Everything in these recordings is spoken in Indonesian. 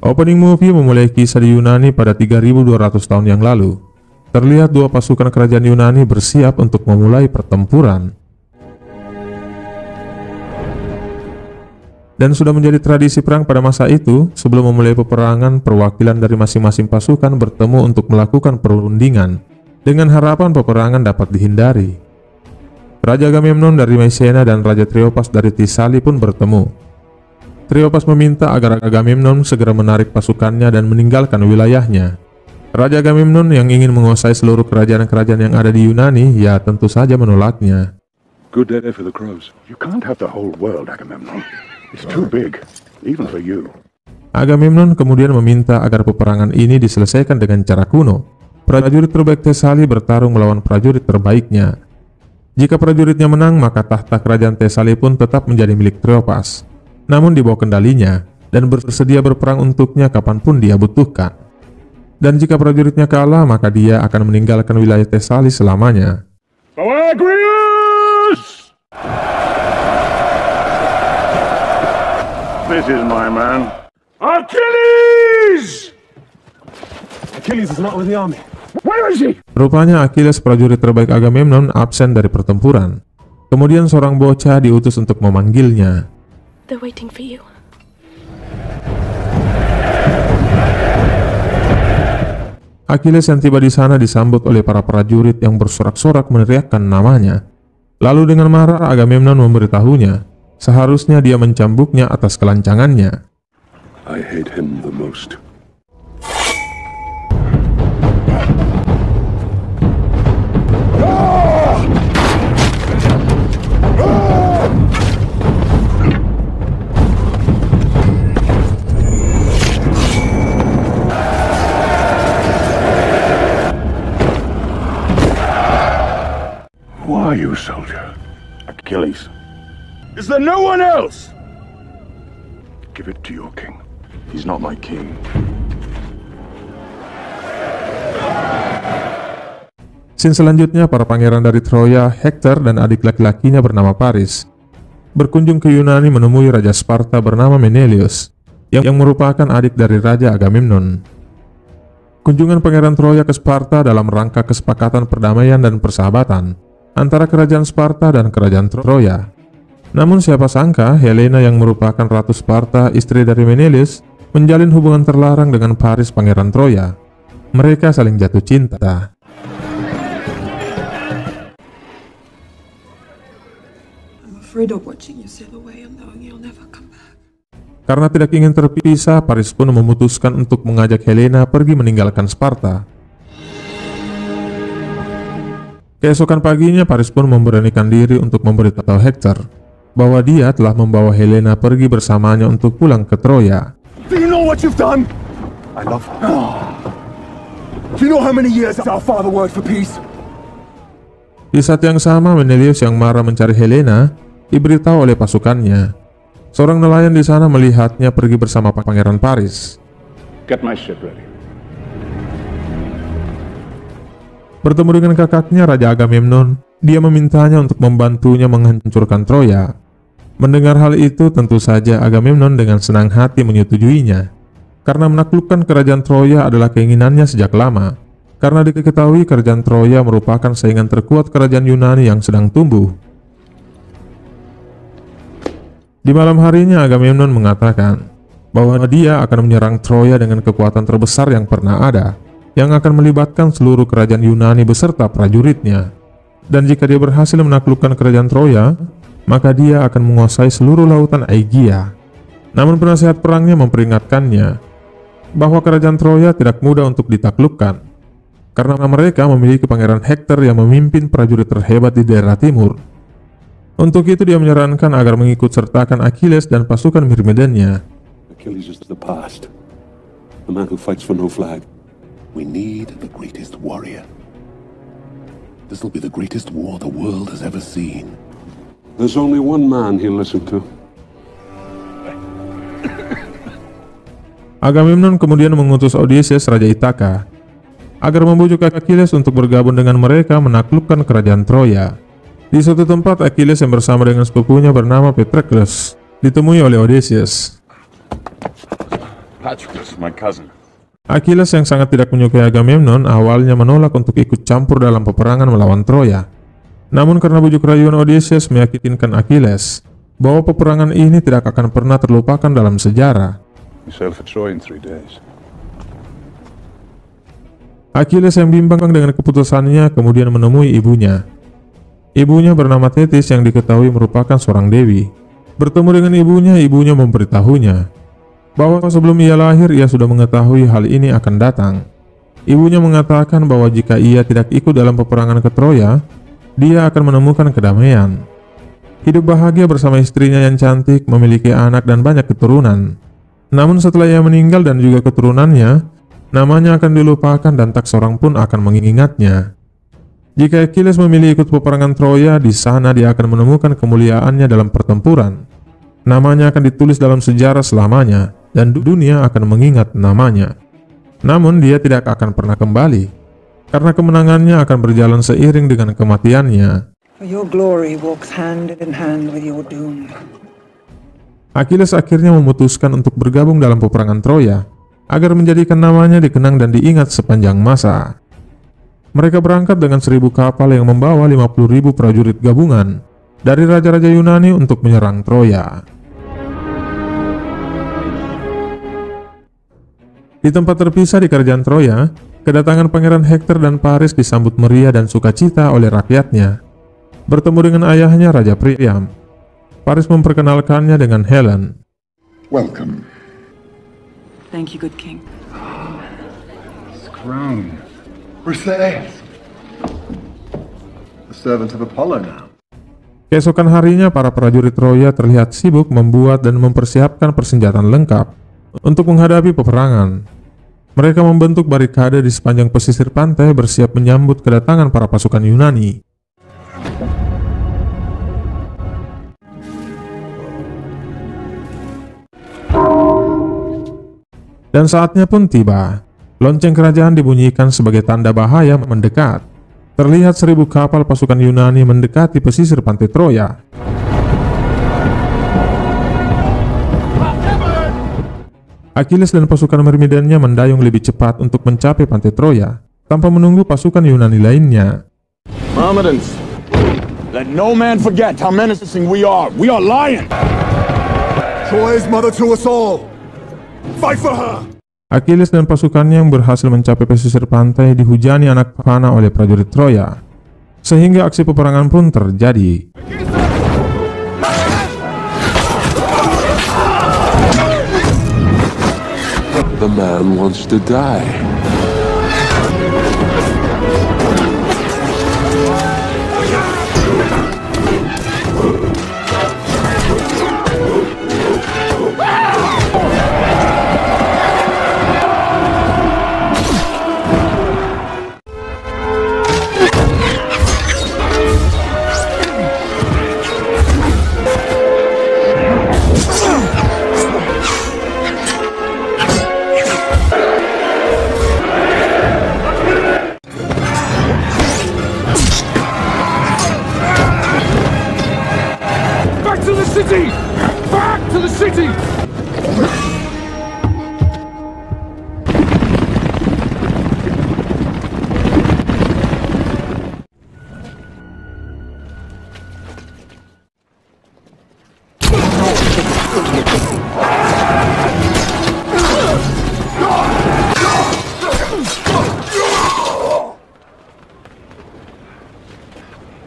Opening movie memulai kisah di Yunani pada 3200 tahun yang lalu. Terlihat dua pasukan kerajaan Yunani bersiap untuk memulai pertempuran. Dan sudah menjadi tradisi perang pada masa itu, sebelum memulai peperangan, perwakilan dari masing-masing pasukan bertemu untuk melakukan perundingan, dengan harapan peperangan dapat dihindari. Raja Agamemnon dari Mesena dan Raja Triopas dari Tisali pun bertemu. Triopas meminta agar Agamemnon segera menarik pasukannya dan meninggalkan wilayahnya. Raja Agamemnon yang ingin menguasai seluruh kerajaan-kerajaan yang ada di Yunani, ya tentu saja menolaknya. Good day for the crows. You can't have the whole world, Agamemnon. It's too big, even for you. Agamemnon kemudian meminta agar peperangan ini diselesaikan dengan cara kuno. Prajurit terbaik Tesali bertarung melawan prajurit terbaiknya. Jika prajuritnya menang, maka tahta kerajaan Tesali pun tetap menjadi milik Triopas, namun di bawah kendalinya, dan bersedia berperang untuknya kapanpun dia butuhkan. Dan jika prajuritnya kalah, maka dia akan meninggalkan wilayah Tesali selamanya. Agrius! This is my man. Achilles! Achilles is not with the army. Where is he? Rupanya Achilles, prajurit terbaik Agamemnon, absen dari pertempuran. Kemudian seorang bocah diutus untuk memanggilnya. They're waiting for you. Achilles yang tiba di sana disambut oleh para prajurit yang bersorak-sorak meneriakkan namanya. Lalu dengan marah Agamemnon memberitahunya, seharusnya dia mencambuknya atas kelancangannya. I hate him the most. Who are you, soldier? Achilles. Is there no one else? Give it to your king. He's not my king. Scene selanjutnya, para pangeran dari Troya, Hektor dan adik laki-lakinya bernama Paris, berkunjung ke Yunani menemui Raja Sparta bernama Menelaus, yang merupakan adik dari Raja Agamemnon. Kunjungan pangeran Troya ke Sparta dalam rangka kesepakatan perdamaian dan persahabatan antara kerajaan Sparta dan kerajaan Troya. Namun siapa sangka Helena yang merupakan Ratu Sparta, istri dari Menelaus, menjalin hubungan terlarang dengan Paris, pangeran Troya. Mereka saling jatuh cinta. I'm afraid of watching you sail away and knowing you'll never come back. Karena tidak ingin terpisah, Paris pun memutuskan untuk mengajak Helena pergi meninggalkan Sparta. Keesokan paginya, Paris pun memberanikan diri untuk memberitahu Hektor bahwa dia telah membawa Helena pergi bersamanya untuk pulang ke Troya. Do you know what you've done? I love her. Do you know how many years our father worked for peace? Di saat yang sama, Menelaus yang marah mencari Helena diberitahu oleh pasukannya. Seorang nelayan di sana melihatnya pergi bersama pangeran Paris. Get my ship ready. Bertemu dengan kakaknya Raja Agamemnon, dia memintanya untuk membantunya menghancurkan Troya. Mendengar hal itu, tentu saja Agamemnon dengan senang hati menyetujuinya, karena menaklukkan kerajaan Troya adalah keinginannya sejak lama, karena diketahui kerajaan Troya merupakan saingan terkuat kerajaan Yunani yang sedang tumbuh. Di malam harinya, Agamemnon mengatakan bahwa dia akan menyerang Troya dengan kekuatan terbesar yang pernah ada, yang akan melibatkan seluruh kerajaan Yunani beserta prajuritnya. Dan jika dia berhasil menaklukkan kerajaan Troya, maka dia akan menguasai seluruh lautan Aegia. Namun penasehat perangnya memperingatkannya bahwa kerajaan Troya tidak mudah untuk ditaklukkan, karena mereka memiliki pangeran Hektor yang memimpin prajurit terhebat di daerah timur. Untuk itu dia menyarankan agar mengikut sertakan Achilles dan pasukan Myrmidennya. Achilles is the past, the man who fights for no flag. We need the greatest warrior. This will be the greatest war the world has ever seen. There's only one man he'll listen to. Agamemnon kemudian mengutus Odysseus, Raja Ithaka, agar membujuk Achilles untuk bergabung dengan mereka menaklukkan kerajaan Troya. Di suatu tempat, Achilles yang bersama dengan sepupunya bernama Patroclus ditemui oleh Odysseus. Patroclus, my cousin. Achilles yang sangat tidak menyukai Agamemnon awalnya menolak untuk ikut campur dalam peperangan melawan Troya. Namun karena bujuk rayuan Odysseus meyakinkan Achilles bahwa peperangan ini tidak akan pernah terlupakan dalam sejarah. We sail for Troy in 3 days. Achilles yang bimbang dengan keputusannya kemudian menemui ibunya. Ibunya bernama Thetis yang diketahui merupakan seorang dewi. Bertemu dengan ibunya memberitahunya bahwa sebelum ia lahir ia sudah mengetahui hal ini akan datang. Ibunya mengatakan bahwa jika ia tidak ikut dalam peperangan ke Troya, dia akan menemukan kedamaian. Hidup bahagia bersama istrinya yang cantik, memiliki anak dan banyak keturunan. Namun setelah ia meninggal dan juga keturunannya, namanya akan dilupakan dan tak seorang pun akan mengingatnya. Jika Achilles memilih ikut peperangan Troya, di sana dia akan menemukan kemuliaannya dalam pertempuran. Namanya akan ditulis dalam sejarah selamanya, dan dunia akan mengingat namanya. Namun dia tidak akan pernah kembali, karena kemenangannya akan berjalan seiring dengan kematiannya. For your glory walks hand in hand with your doom. Achilles akhirnya memutuskan untuk bergabung dalam peperangan Troya, agar menjadikan namanya dikenang dan diingat sepanjang masa. Mereka berangkat dengan 1000 kapal yang membawa 50.000 prajurit gabungan dari raja-raja Yunani untuk menyerang Troya. Di tempat terpisah di kerajaan Troya, kedatangan Pangeran Hektor dan Paris disambut meriah dan sukacita oleh rakyatnya. Bertemu dengan ayahnya Raja Priam, Paris memperkenalkannya dengan Helen. Welcome. Thank you, good king. This crown. Briseis. The servant of Apollo now. Keesokan harinya, para prajurit Troya terlihat sibuk membuat dan mempersiapkan persenjataan lengkap untuk menghadapi peperangan. Mereka membentuk barikade di sepanjang pesisir pantai bersiap menyambut kedatangan para pasukan Yunani. Dan saatnya pun tiba. Lonceng kerajaan dibunyikan sebagai tanda bahaya mendekat. Terlihat 1000 kapal pasukan Yunani mendekati pesisir pantai Troya. Achilles dan pasukan Myrmidennya mendayung lebih cepat untuk mencapai pantai Troya tanpa menunggu pasukan Yunani lainnya. Myrmidons, let no man forget how menacing we are. We are lions. Troy is mother to us all. Fight for her. Achilles dan pasukannya yang berhasil mencapai pesisir pantai dihujani anak panah oleh prajurit Troya, sehingga aksi peperangan pun terjadi. The man wants to die. Back to the city!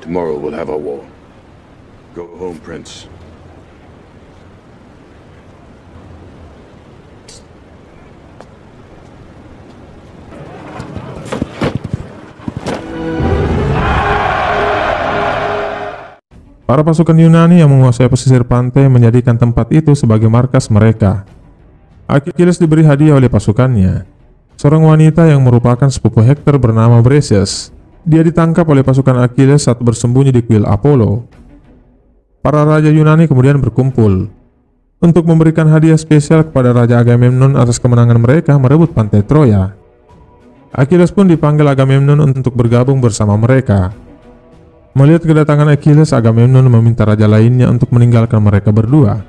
Tomorrow we'll have our war. Go home, Prince. Para pasukan Yunani yang menguasai pesisir pantai menjadikan tempat itu sebagai markas mereka. Achilles diberi hadiah oleh pasukannya, seorang wanita yang merupakan sepupu Hektor bernama Briseis. Dia ditangkap oleh pasukan Achilles saat bersembunyi di kuil Apollo. Para raja Yunani kemudian berkumpul untuk memberikan hadiah spesial kepada Raja Agamemnon atas kemenangan mereka merebut pantai Troya. Achilles pun dipanggil Agamemnon untuk bergabung bersama mereka. Melihat kedatangan Achilles, Agamemnon meminta raja lainnya untuk meninggalkan mereka berdua.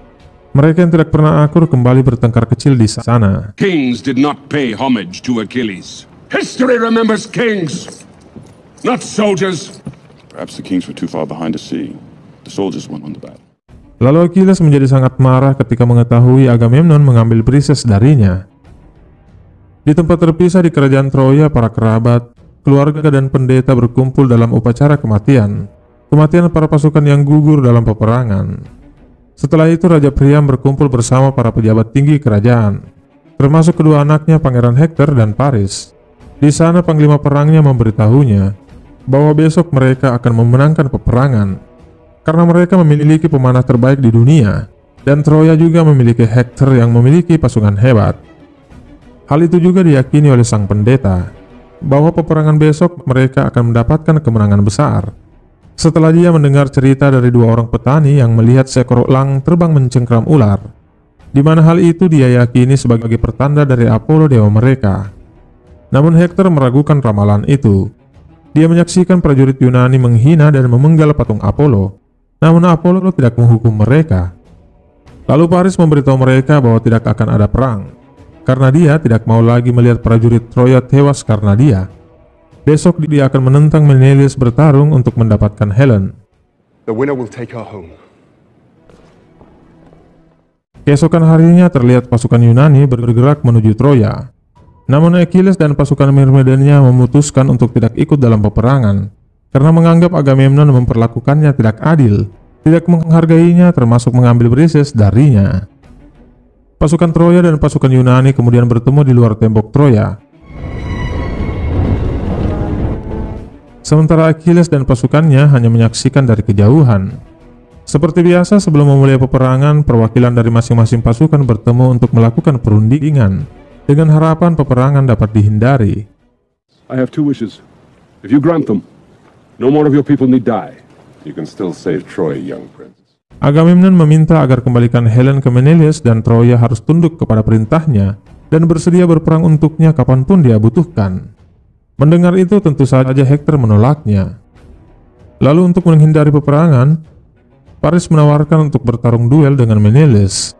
Mereka yang tidak pernah akur kembali bertengkar kecil di sana. Kings did not pay homage to Achilles. History remembers kings, not soldiers. Perhaps the kings were too far behind to see. The soldiers won on the battle. Lalu Achilles menjadi sangat marah ketika mengetahui Agamemnon mengambil Briseis darinya. Di tempat terpisah di kerajaan Troya, para kerabat, keluarga dan pendeta berkumpul dalam upacara kematian para pasukan yang gugur dalam peperangan. Setelah itu Raja Priam berkumpul bersama para pejabat tinggi kerajaan, termasuk kedua anaknya Pangeran Hektor dan Paris. Di sana panglima perangnya memberitahunya bahwa besok mereka akan memenangkan peperangan karena mereka memiliki pemanah terbaik di dunia, dan Troya juga memiliki Hektor yang memiliki pasukan hebat. Hal itu juga diyakini oleh sang pendeta, bahwa peperangan besok mereka akan mendapatkan kemenangan besar. Setelah dia mendengar cerita dari dua orang petani yang melihat seekor elang terbang mencengkram ular, di mana hal itu dia yakini sebagai pertanda dari Apollo dewa mereka. Namun Hektor meragukan ramalan itu. Dia menyaksikan prajurit Yunani menghina dan memenggal patung Apollo. Namun Apollo tidak menghukum mereka. Lalu Paris memberitahu mereka bahwa tidak akan ada perang, karena dia tidak mau lagi melihat prajurit Troya tewas karena dia. Besok dia akan menentang Menelaus bertarung untuk mendapatkan Helen. The winner will take her home. Keesokan harinya terlihat pasukan Yunani bergerak menuju Troya. Namun Achilles dan pasukan Myrmidonnya memutuskan untuk tidak ikut dalam peperangan karena menganggap Agamemnon memperlakukannya tidak adil, tidak menghargainya, termasuk mengambil Briseis darinya. Pasukan Troya dan pasukan Yunani kemudian bertemu di luar tembok Troya. Sementara Achilles dan pasukannya hanya menyaksikan dari kejauhan. Seperti biasa, sebelum memulai peperangan, perwakilan dari masing-masing pasukan bertemu untuk melakukan perundingan dengan harapan peperangan dapat dihindari. I have two wishes. If you grant them, no more of your people need die. You can still save Troy, young prince. Agamemnon meminta agar kembalikan Helen ke Menelaus dan Troya harus tunduk kepada perintahnya dan bersedia berperang untuknya kapanpun dia butuhkan. Mendengar itu tentu saja Hektor menolaknya. Lalu untuk menghindari peperangan, Paris menawarkan untuk bertarung duel dengan Menelaus.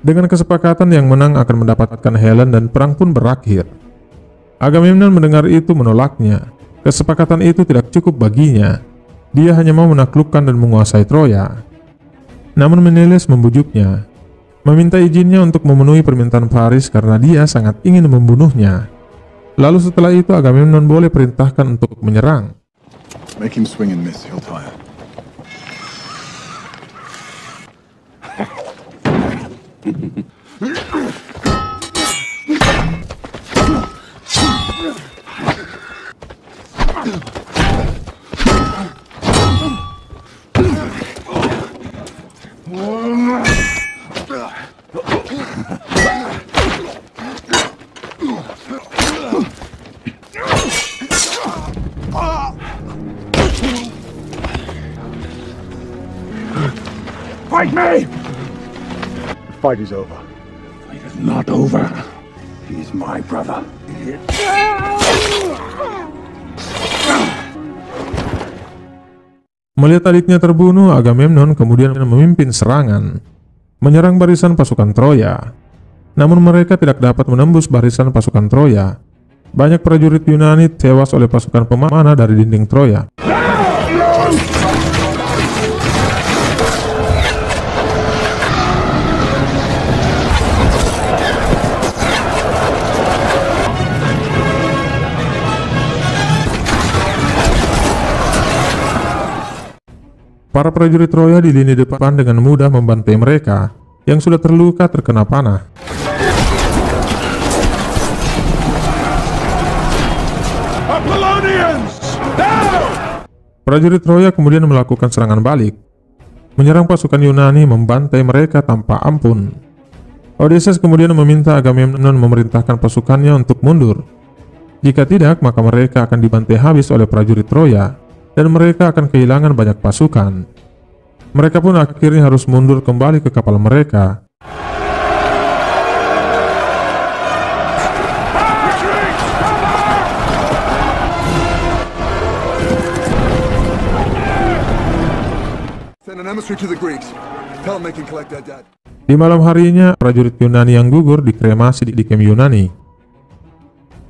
Dengan kesepakatan yang menang akan mendapatkan Helen dan perang pun berakhir. Agamemnon mendengar itu menolaknya. Kesepakatan itu tidak cukup baginya. Dia hanya mau menaklukkan dan menguasai Troya. Namun Menelaus membujuknya, meminta izinnya untuk memenuhi permintaan Paris karena dia sangat ingin membunuhnya. Lalu setelah itu Agamemnon boleh perintahkan untuk menyerang. Make him swing and miss, he'll tire. Fight me! The fight is over. Fight is not over. He's my brother. Melihat adiknya terbunuh, Agamemnon kemudian memimpin serangan, menyerang barisan pasukan Troya. Namun mereka tidak dapat menembus barisan pasukan Troya. Banyak prajurit Yunani tewas oleh pasukan pemanah dari dinding Troya. Para prajurit Troya di lini depan dengan mudah membantai mereka yang sudah terluka terkena panah. Prajurit Troya kemudian melakukan serangan balik, menyerang pasukan Yunani, membantai mereka tanpa ampun. Odysseus kemudian meminta Agamemnon memerintahkan pasukannya untuk mundur. Jika tidak, maka mereka akan dibantai habis oleh prajurit Troya dan mereka akan kehilangan banyak pasukan. Mereka pun akhirnya harus mundur kembali ke kapal mereka. Send an emissary to the Greeks. Tell them they can collect their debt. Di malam harinya, prajurit Yunani yang gugur dikremasi di kamp Yunani.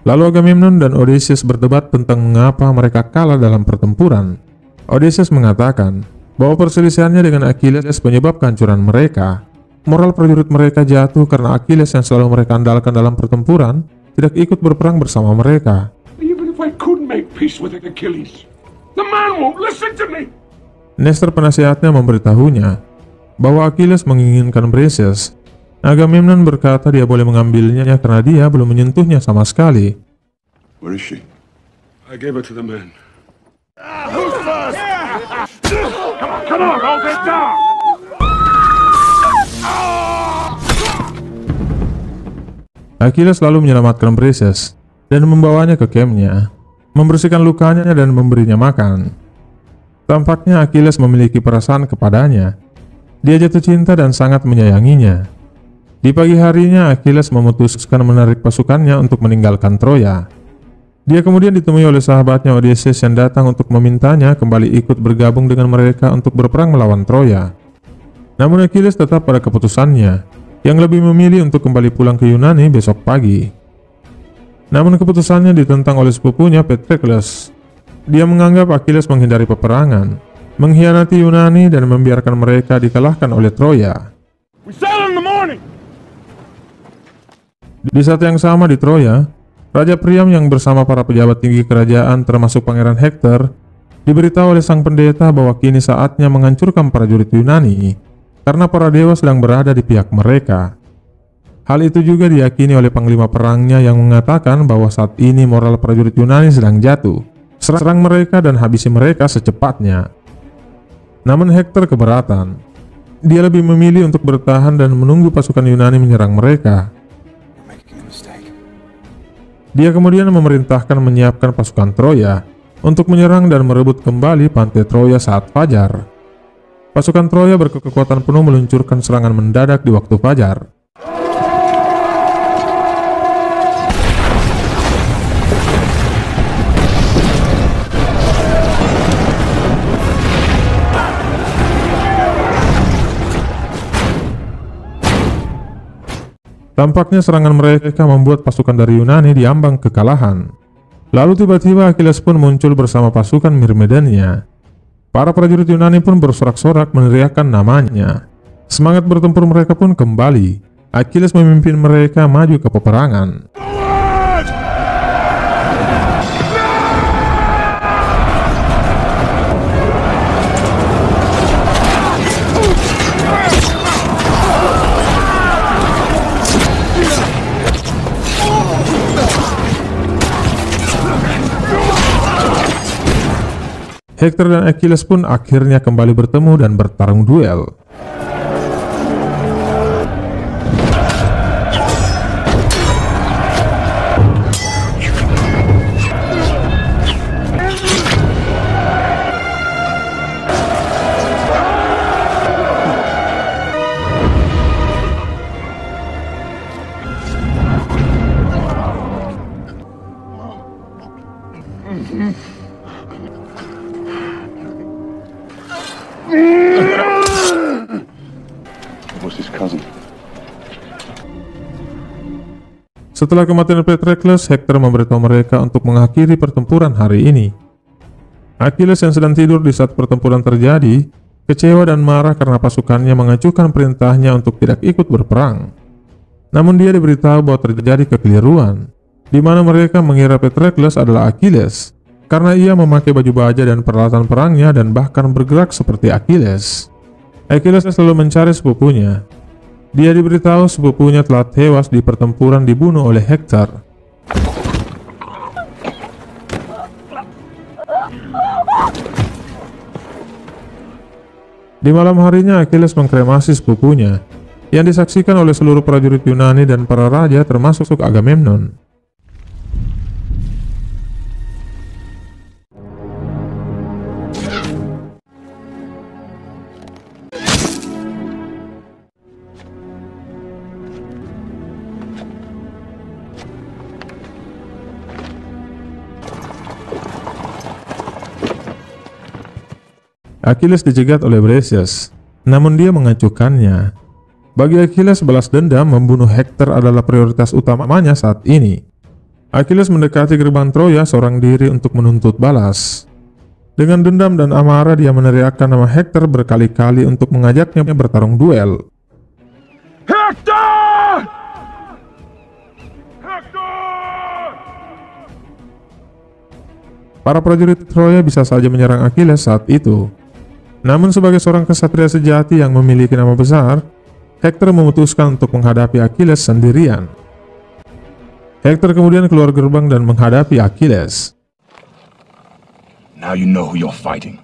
Lalu Agamemnon dan Odysseus berdebat tentang mengapa mereka kalah dalam pertempuran. Odysseus mengatakan bahwa perselisihannya dengan Achilles penyebab kehancuran mereka. Moral prajurit mereka jatuh karena Achilles yang selalu mereka andalkan dalam pertempuran tidak ikut berperang bersama mereka. Even if I could make peace with Achilles, the man won't listen to me. Nestor penasihatnya memberitahunya bahwa Achilles menginginkan Briseis. Agamemnon berkata dia boleh mengambilnya karena dia belum menyentuhnya sama sekali. Where is she? I gave her to the men. Who's first? Come on, hold it down. Achilles lalu menyelamatkan Briseis dan membawanya ke kampnya, membersihkan lukanya dan memberinya makan. Tampaknya Achilles memiliki perasaan kepadanya. Dia jatuh cinta dan sangat menyayanginya. Di pagi harinya, Achilles memutuskan menarik pasukannya untuk meninggalkan Troya. Dia kemudian ditemui oleh sahabatnya Odysseus yang datang untuk memintanya kembali ikut bergabung dengan mereka untuk berperang melawan Troya. Namun Achilles tetap pada keputusannya, yang lebih memilih untuk kembali pulang ke Yunani besok pagi. Namun keputusannya ditentang oleh sepupunya Patroclus. Dia menganggap Achilles menghindari peperangan, mengkhianati Yunani dan membiarkan mereka dikalahkan oleh Troya. We sail in the morning. Di saat yang sama di Troya, Raja Priam yang bersama para pejabat tinggi kerajaan termasuk Pangeran Hektor diberitahu oleh sang pendeta bahwa kini saatnya menghancurkan prajurit Yunani karena para dewa sedang berada di pihak mereka. Hal itu juga diyakini oleh panglima perangnya yang mengatakan bahwa saat ini moral prajurit Yunani sedang jatuh. Serang mereka dan habisi mereka secepatnya. Namun Hektor keberatan. Dia lebih memilih untuk bertahan dan menunggu pasukan Yunani menyerang mereka. Dia kemudian memerintahkan menyiapkan pasukan Troya untuk menyerang dan merebut kembali pantai Troya saat fajar. Pasukan Troya berkekuatan penuh meluncurkan serangan mendadak di waktu fajar. Tampaknya serangan mereka membuat pasukan dari Yunani diambang kekalahan. Lalu tiba-tiba Achilles pun muncul bersama pasukan Myrmidania. Para prajurit Yunani pun bersorak-sorak meneriakkan namanya. Semangat bertempur mereka pun kembali. Achilles memimpin mereka maju ke peperangan. Hektor dan Achilles pun akhirnya kembali bertemu dan bertarung duel. Setelah kematian Patroclus, Hektor memberitahu mereka untuk mengakhiri pertempuran hari ini. Achilles yang sedang tidur di saat pertempuran terjadi, kecewa dan marah karena pasukannya mengajukan perintahnya untuk tidak ikut berperang. Namun dia diberitahu bahwa terjadi kekeliruan, di mana mereka mengira Patroclus adalah Achilles, karena ia memakai baju baja dan peralatan perangnya dan bahkan bergerak seperti Achilles. Achilles selalu mencari sepupunya. Dia diberitahu sepupunya telah tewas di pertempuran dibunuh oleh Hektor. Di malam harinya Achilles mengkremasi sepupunya, yang disaksikan oleh seluruh prajurit Yunani dan para raja termasuk Agamemnon. Achilles dicegat oleh Briseis, namun dia mengacuhkannya. Bagi Achilles, balas dendam membunuh Hector adalah prioritas utamanya saat ini. Achilles mendekati gerbang Troya seorang diri untuk menuntut balas. Dengan dendam dan amarah dia meneriakkan nama Hector berkali-kali untuk mengajaknya bertarung duel. Hector! Hector! Para prajurit Troya bisa saja menyerang Achilles saat itu. Namun sebagai seorang kesatria sejati yang memiliki nama besar, Hector memutuskan untuk menghadapi Achilles sendirian. Hector kemudian keluar gerbang dan menghadapi Achilles. Now you know who you're fighting.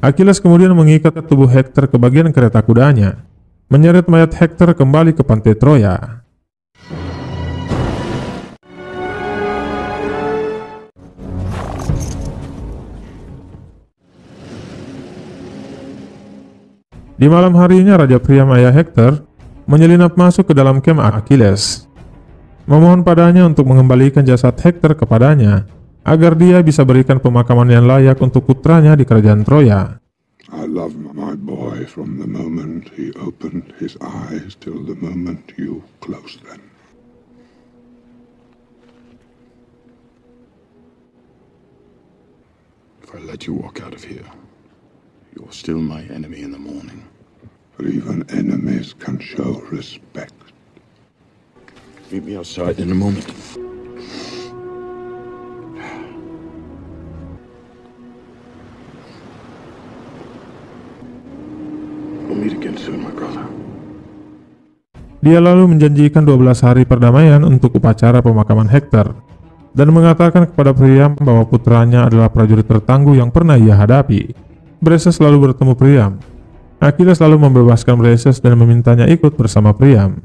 Achilles kemudian mengikat tubuh Hector ke bagian kereta kudanya, menyeret mayat Hector kembali ke pantai Troya. Di malam harinya, Raja Priam ayah Hector menyelinap masuk ke dalam kem Achilles, memohon padanya untuk mengembalikan jasad Hector kepadanya, agar dia bisa berikan pemakaman yang layak untuk putranya di kerajaan Troya. I love my boy from the moment he opened his eyes till the moment you closed them. If I let you walk out of here, you're still my enemy in the morning. But even enemies can show respect. Meet me outside in a moment. We'll meet again soon, my brother. Dia lalu menjanjikan 12 hari perdamaian untuk upacara pemakaman Hector, dan mengatakan kepada Priam bahwa putranya adalah prajurit tertangguh yang pernah ia hadapi. Breses lalu bertemu Priam. Achilles lalu membebaskan Breses dan memintanya ikut bersama Priam.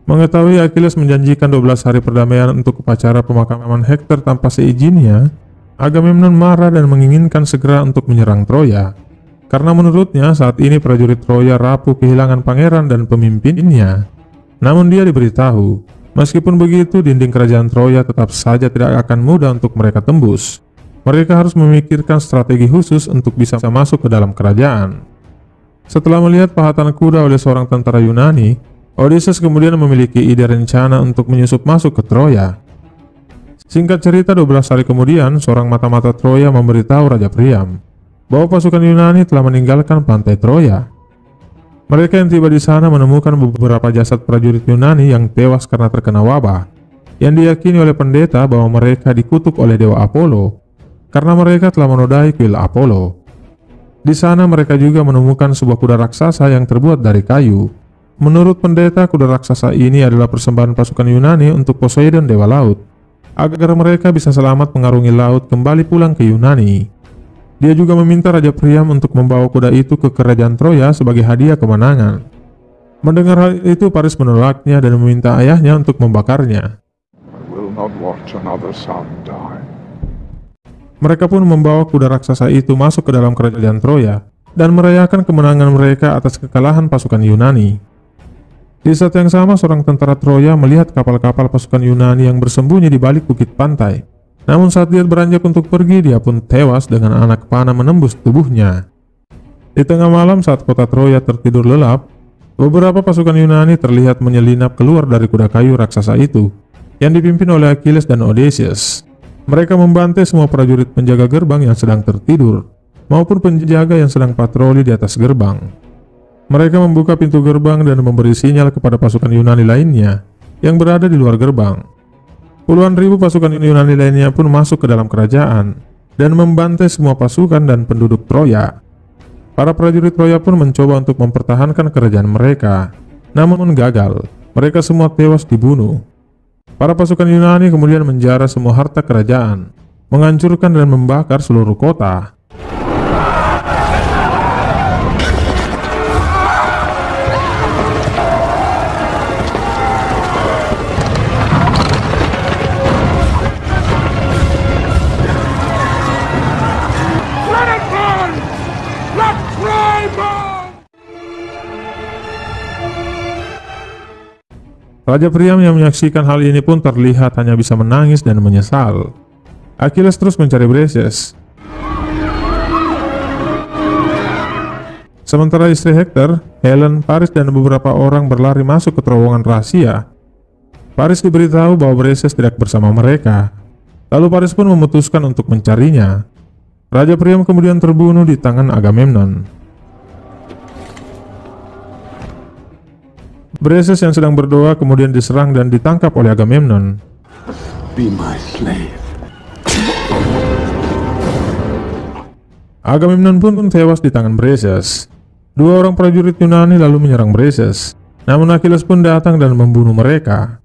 Mengetahui Achilles menjanjikan 12 hari perdamaian untuk upacara pemakaman Hector tanpa seizinnya, Agamemnon marah dan menginginkan segera untuk menyerang Troya, karena menurutnya saat ini prajurit Troya rapuh kehilangan pangeran dan pemimpinnya. Namun dia diberitahu, meskipun begitu dinding kerajaan Troya tetap saja tidak akan mudah untuk mereka tembus. Mereka harus memikirkan strategi khusus untuk bisa masuk ke dalam kerajaan. Setelah melihat pahatan kuda oleh seorang tentara Yunani, Odysseus kemudian memiliki ide rencana untuk menyusup masuk ke Troya. Singkat cerita, 12 hari kemudian, seorang mata-mata Troya memberitahu Raja Priam bahwa pasukan Yunani telah meninggalkan pantai Troya. Mereka yang tiba di sana menemukan beberapa jasad prajurit Yunani yang tewas karena terkena wabah, yang diyakini oleh pendeta bahwa mereka dikutuk oleh dewa Apollo karena mereka telah menodai kuil Apollo. Di sana mereka juga menemukan sebuah kuda raksasa yang terbuat dari kayu. Menurut pendeta, kuda raksasa ini adalah persembahan pasukan Yunani untuk Poseidon, dewa laut, agar mereka bisa selamat mengarungi laut kembali pulang ke Yunani. Dia juga meminta Raja Priam untuk membawa kuda itu ke kerajaan Troya sebagai hadiah kemenangan. Mendengar hal itu, Paris menolaknya dan meminta ayahnya untuk membakarnya. I will not watch another son die. Mereka pun membawa kuda raksasa itu masuk ke dalam kerajaan Troya dan merayakan kemenangan mereka atas kekalahan pasukan Yunani. Di saat yang sama, seorang tentara Troya melihat kapal-kapal pasukan Yunani yang bersembunyi di balik bukit pantai. Namun saat dia beranjak untuk pergi, dia pun tewas dengan anak panah menembus tubuhnya. Di tengah malam saat kota Troya tertidur lelap, beberapa pasukan Yunani terlihat menyelinap keluar dari kuda kayu raksasa itu, yang dipimpin oleh Achilles dan Odysseus. Mereka membantai semua prajurit penjaga gerbang yang sedang tertidur, maupun penjaga yang sedang patroli di atas gerbang. Mereka membuka pintu gerbang dan memberi sinyal kepada pasukan Yunani lainnya yang berada di luar gerbang. Puluhan ribu pasukan Yunani lainnya pun masuk ke dalam kerajaan dan membantai semua pasukan dan penduduk Troya. Para prajurit Troya pun mencoba untuk mempertahankan kerajaan mereka, namun gagal. Mereka semua tewas dibunuh. Para pasukan Yunani kemudian menjara semua harta kerajaan, menghancurkan dan membakar seluruh kota. Raja Priam yang menyaksikan hal ini pun terlihat hanya bisa menangis dan menyesal. Achilles terus mencari Briseis. Sementara istri Hector, Helen, Paris dan beberapa orang berlari masuk ke terowongan rahasia. Paris diberitahu bahwa Briseis tidak bersama mereka. Lalu Paris pun memutuskan untuk mencarinya. Raja Priam kemudian terbunuh di tangan Agamemnon. Briseis yang sedang berdoa kemudian diserang dan ditangkap oleh Agamemnon. Be my slave. Agamemnon pun tewas di tangan Briseis. Dua orang prajurit Yunani lalu menyerang Briseis, namun Achilles pun datang dan membunuh mereka.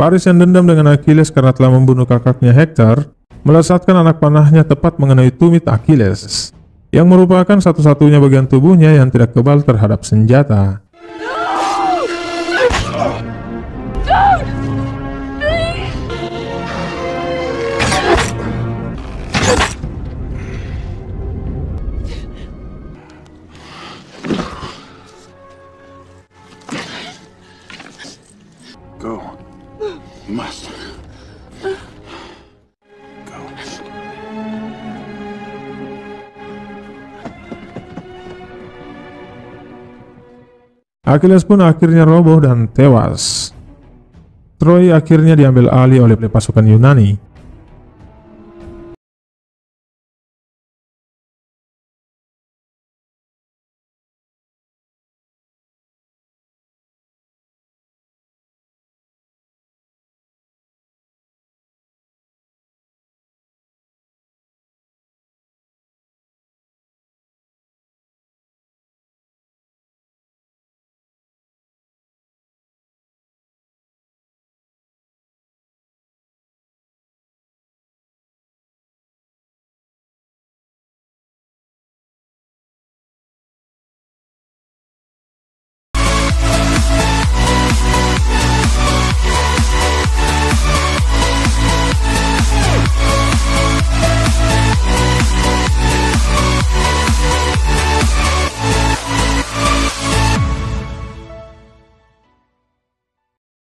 Paris yang dendam dengan Achilles karena telah membunuh kakaknya Hector, melesatkan anak panahnya tepat mengenai tumit Achilles, yang merupakan satu-satunya bagian tubuhnya yang tidak kebal terhadap senjata. Go, master. Achilles pun akhirnya roboh dan tewas. Troy akhirnya diambil alih oleh pasukan Yunani